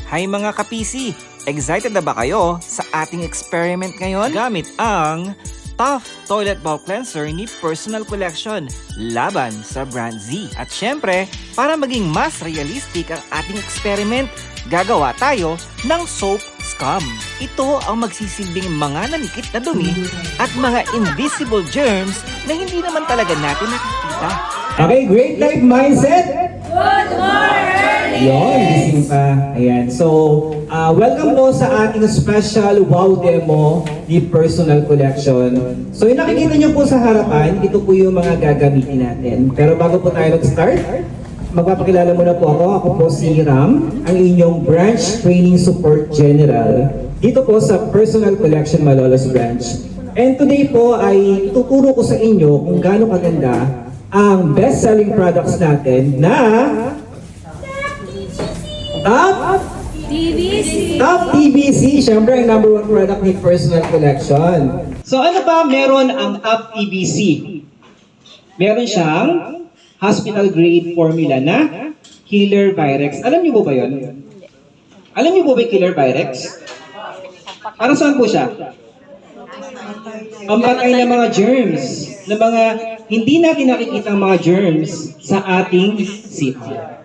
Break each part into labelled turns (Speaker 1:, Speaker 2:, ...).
Speaker 1: Hi mga ka-PC! Excited na ba kayo sa ating experiment ngayon? Gamit ang Tough Toilet Bowl Cleanser ni Personal Collection laban sa Brand Z. At syempre, para maging mas realistic ang ating experiment, gagawa tayo ng soap scum. Ito ang magsisilbing mga nanikit na dumi at mga invisible germs na hindi naman talaga natin nakikita.
Speaker 2: Okay, great life mindset!
Speaker 3: Good morning!
Speaker 2: Yun, gising pa. Ayan. So, welcome po sa ating special wow demo ni Personal Collection. So, yung nakikita nyo po sa harapan, ito po yung mga gagamitin natin. Pero bago po tayo mag-start, magpapakilala muna po ako. Ako po si Ram, ang inyong Branch Training Support General dito po sa Personal Collection Malolos Branch. And today po ay tuturo ko sa inyo kung gaano kaganda ang best-selling products natin na Top TBC, syempre ang number 1 product ni Personal Collection. So ano ba meron ang Top TBC? Meron siyang hospital grade formula na Killer Virex. Alam niyo po ba yun? Alam niyo po ba yung Killer Virex? Para saan po siya? Pampatay ng mga germs, ng mga hindi natin nakikita mga germs sa ating CR.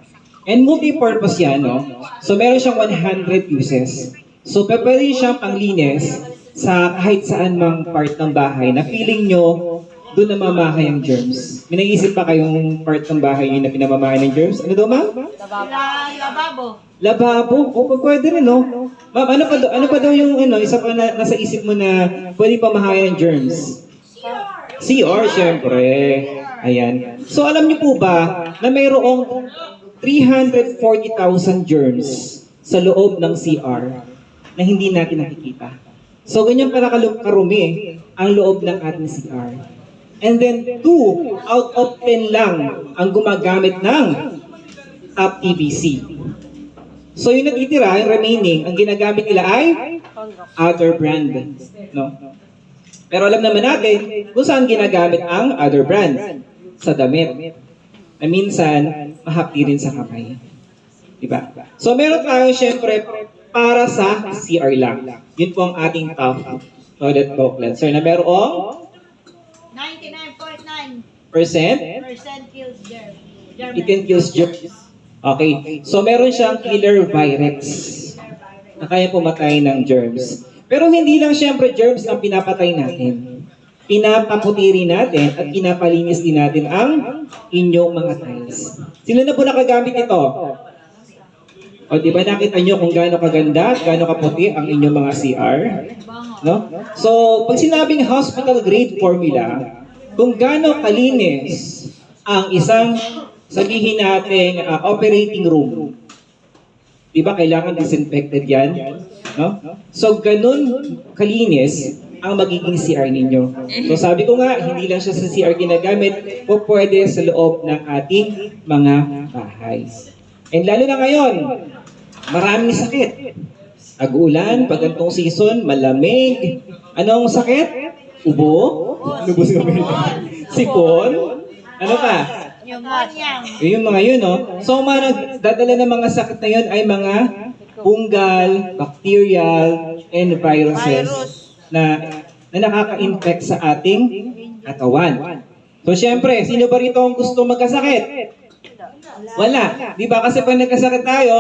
Speaker 2: And multi-purpose yan, no? So meron siyang 100 uses. So pwede siyang panglinis sa kahit saan mang part ng bahay na feeling nyo doon namamahay ang germs. May naisip pa kayong part ng bahay yun na pinamamahay ng germs? Ano daw, ma'am?
Speaker 3: Lababo.
Speaker 2: Lababo? O, pwede rin, no? Ma'am, ano pa daw yung isa pa na nasa isip mo na pwede pamahayan ng germs? CR, syempre. Ayan. So alam niyo po ba na mayroong 340,000 germs sa loob ng CR na hindi natin nakikita. So ganyan pala karumi ang loob ng ating CR. And then 2 out of 10 lang ang gumagamit ng Top TBC. So yung natitira, yung remaining, ang ginagamit nila ay other brand. No? Pero alam naman natin kung saan ginagamit ang other brand. Sa damit. Na minsan, mahapdi rin sa kamay. Diba? So meron tayo syempre para sa CR lang. Yun po ang ating Tough Toilet Bowl Cleanser na merong
Speaker 3: 99.9% kills germs.
Speaker 2: it can kills germs. Okay. So meron siyang Killer Virex na kaya pumatay ng germs. Pero hindi lang syempre germs ang pinapatay natin. Pinapaputi rin natin at pinapalinis din natin ang inyong mga tiles. Sino na po nakagamit ito? O di ba nakita nyo kung gaano kaganda at gaano kaputi ang inyong mga CR? No? So, pag sinabing hospital grade formula, kung gaano kalinis ang isang sabihin natin operating room, di ba kailangan disinfected yan? No? So, ganun kalinis ang magiging CR ninyo. So sabi ko nga, hindi lang siya sa CR ginagamit, o pwede sa loob ng ating mga bahay. And lalo na ngayon, maraming sakit. Ag-ulan, pag ganitong season, malamig. Anong sakit? Ubo? Lubos kami. Sipon? Ano pa? Yung mga yun, no? So mga nagdadala ng mga sakit na yun ay mga fungal, bacterial, and viruses na nakaka-infect sa ating katawan. So syempre, sino ba rito ang gusto magkasakit? Wala. Di ba? Kasi pag nagkasakit tayo,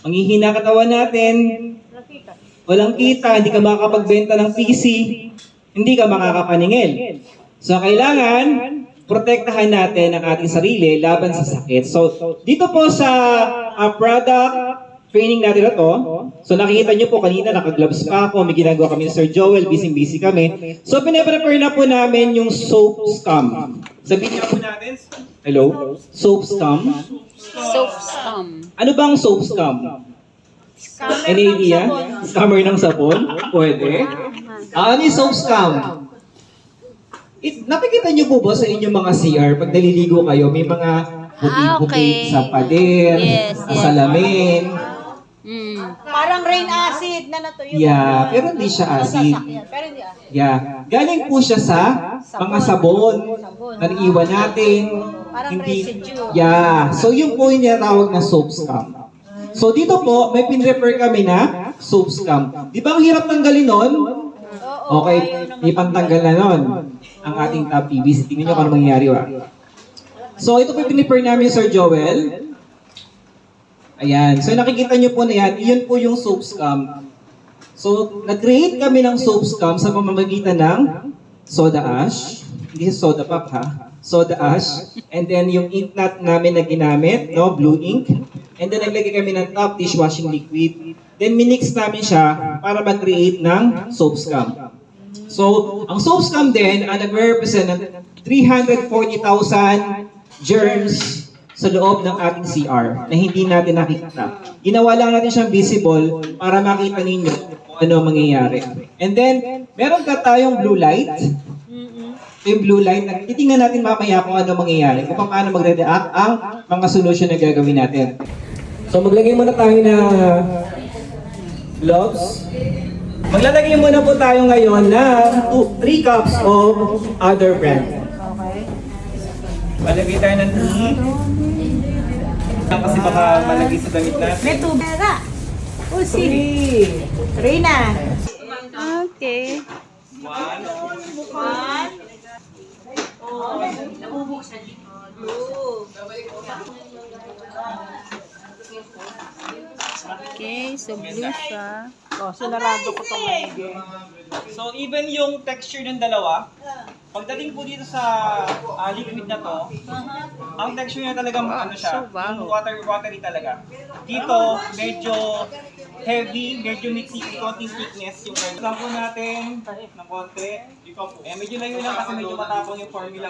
Speaker 2: manghihina katawan natin, walang kita, hindi ka makakapagbenta ng PC, hindi ka makakapaningil. So kailangan, protektahan natin ang ating sarili laban sa sakit. So dito po sa product training natin na to. So nakikita nyo po kanina, naka-gloves pa ako, may ginagawa kami ni Sir Joel, busy-busy kami. So pinaprepare na po namin yung soap scum. Sabihin na po natin, hello? Soap scum?
Speaker 4: Soap scum.
Speaker 2: Ano bang soap scum? Any idea? Scummer ng sabon? Pwede. Ano yung soap scum? Nakikita nyo po ba sa inyong mga CR, pag naliligo kayo, may mga buti-buti sa pader, sa salamin.
Speaker 3: Parang rain acid na natuyo.
Speaker 2: Yeah, pero hindi siya acid.
Speaker 3: Pero hindi acid.
Speaker 2: Yeah, galing po siya sa mga sabon na naiwan natin.
Speaker 3: Parang residue.
Speaker 2: Yeah, so yun po yung tinatawag na soap scum. So dito po, may pin-refer kami na soap scum. Di ba ang hirap tanggalin nun? Okay, ipantanggal na nun ang ating top PVC. Tingnan nyo kung ano mangyayari. So ito po pin-refer namin, Sir Joel. Ayan. So nakikita nyo po na yan, iyon po yung soap scum. So nag-create kami ng soap scum sa pamamagitan ng soda ash. Hindi soda pop ha. Soda ash. And then yung ink nut namin na ginamit, no, blue ink. And then naglagay kami ng top dishwashing liquid. Then minix namin siya para mag-create ng soap scum. So ang soap scum din ang nag-represent ng 340,000 germs sa loob ng ating CR na hindi natin nakikita. Ginawa lang natin siyang visible para makita ninyo kung ano mangyayari. And then, meron ka tayong blue light. Yung blue light, titingnan natin mamaya kung ano mangyayari, kung paano magre-react ang mga solution na gagawin natin. So maglagay muna tayo na gloves. Maglalagay muna po tayo ngayon ng 3 cups of other brand. Malagay tayo ng 3. Kasi baka malagay sa damit natin.
Speaker 3: May tubera. Usi.
Speaker 2: 3.
Speaker 3: Reyna.
Speaker 4: Okay.
Speaker 2: 1.
Speaker 4: Okay, so blue siya.
Speaker 3: Oh, sinarado ko itong maigi.
Speaker 1: So even yung texture ng dalawa, pagdating po dito sa liquid na to, ang texture niya talagang ano siya,
Speaker 4: so wow.
Speaker 1: yung watery talaga. Dito, medyo heavy, medyo mixy, konting thickness yung curd. Sampo natin ng konti. Medyo layo lang kasi medyo matapang yung formula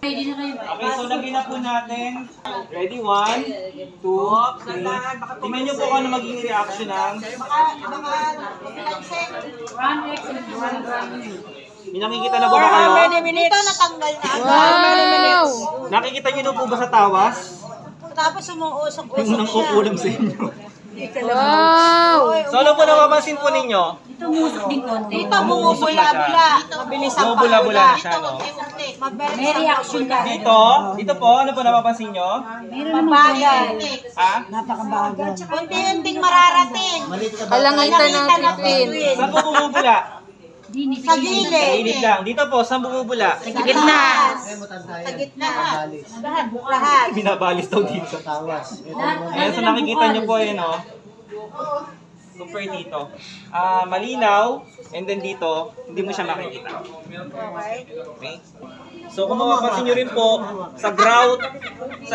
Speaker 1: Okay, so lagyan na po natin. Ready? 1, 2, 3. Tingnan nyo po kung ano magiging reaction ng May nakikita na ba
Speaker 3: For
Speaker 1: kayo?
Speaker 3: how many minutes? Ito natanggal na.
Speaker 4: Wow!
Speaker 1: Nakikita nyo na po ba sa tawas?
Speaker 3: Tapos umuusok-usok
Speaker 1: Yung nang
Speaker 3: siya.
Speaker 1: kukulam sa inyo.
Speaker 4: Wow!
Speaker 1: So ano po napapansin po ninyo?
Speaker 3: Dito bumubula-bula. Mabilis ang
Speaker 1: Bumubula-bula na siya, no?
Speaker 3: May reaction ka.
Speaker 1: Dito po, ano po napapansin nyo?
Speaker 3: Mabagal.
Speaker 1: Ha?
Speaker 3: Unti-unting mararating.
Speaker 4: Kalangitan ng tipin.
Speaker 1: Saan po bumubula?
Speaker 3: Sa
Speaker 1: Sa
Speaker 3: gilid.
Speaker 1: gilid lang. Dito po, saan bumubula?
Speaker 3: Sa gitna. Sa gitna. Lahat.
Speaker 1: Binabalis daw dito. Ayan, so nakikita nyo po yun, no? Compare dito. Malinaw, and then dito, hindi mo siya makikita. Okay? So kung mapapansin nyo rin po, sa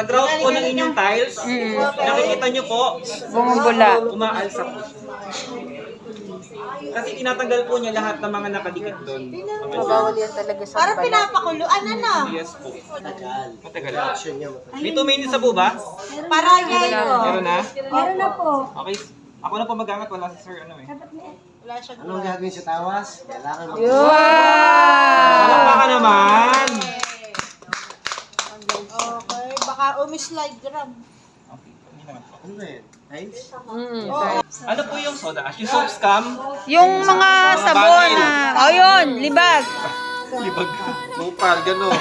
Speaker 1: grout po ng inyong tiles, nakikita nyo po,
Speaker 4: Bumubula.
Speaker 1: umaalsa po. Kasi tinatanggal po niya lahat ng mga nakadikit doon.
Speaker 4: Mabawal yan talaga sa
Speaker 3: Parang
Speaker 4: balat.
Speaker 3: pinapakuluan, ano?
Speaker 1: Yes po. Matagal. May 2 minutes na po ba?
Speaker 3: Parang yan.
Speaker 1: Meron na?
Speaker 3: Meron na po.
Speaker 1: Okay. Ako na po mag-angat. Wala si sir, ano eh.
Speaker 3: Wala siyang
Speaker 5: Anong gagawin sa tawas? Kailangan mag-
Speaker 4: Wow!
Speaker 1: Palakpakan naman!
Speaker 3: Okay, baka umislide gram.
Speaker 1: Okay, hindi naman po.
Speaker 5: Ano yan? Tiles?
Speaker 1: Ano po yung soda ash? Yung soap scum?
Speaker 4: Yung mga sabon na, oh yun, libag.
Speaker 1: Libag.
Speaker 5: Mupal, gano'n.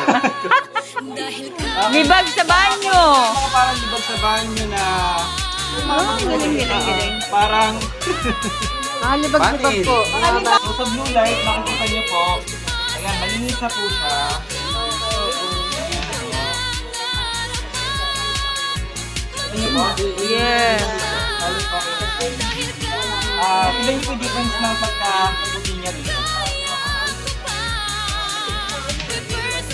Speaker 4: Libag sa banyo.
Speaker 1: Mga parang libag sa banyo na
Speaker 4: Oh, galing.
Speaker 1: parang
Speaker 4: Libag-libag po.
Speaker 1: so, sa blue light, makikita niyo po. Ayan, malinis na po siya. Tingnan po.
Speaker 4: Yeah.
Speaker 1: Halos okay. Tignan niyo po yung difference ng pagka-puti niya dito.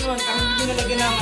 Speaker 1: Kahit hindi nyo nalagyan ng